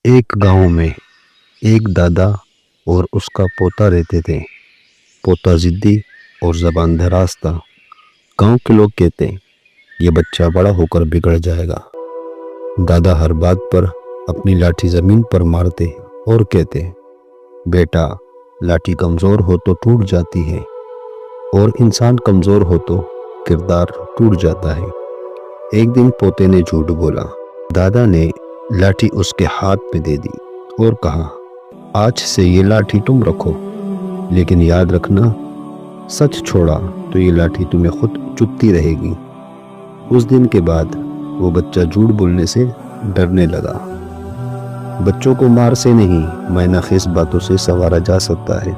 एक गांव में एक दादा और उसका पोता रहते थे। पोता जिद्दी और जबान दराज था। गांव के लोग कहते ये बच्चा बड़ा होकर बिगड़ जाएगा। दादा हर बात पर अपनी लाठी जमीन पर मारते और कहते, बेटा, लाठी कमजोर हो तो टूट जाती है और इंसान कमजोर हो तो किरदार टूट जाता है। एक दिन पोते ने झूठ बोला। दादा ने लाठी उसके हाथ में दे दी और कहा, आज से ये लाठी तुम रखो, लेकिन याद रखना, सच छोड़ा तो ये लाठी तुम्हें खुद चुभती रहेगी। उस दिन के बाद वो बच्चा झूठ बोलने से डरने लगा। बच्चों को मार से नहीं, मायनाखेज बातों से संवारा जा सकता है।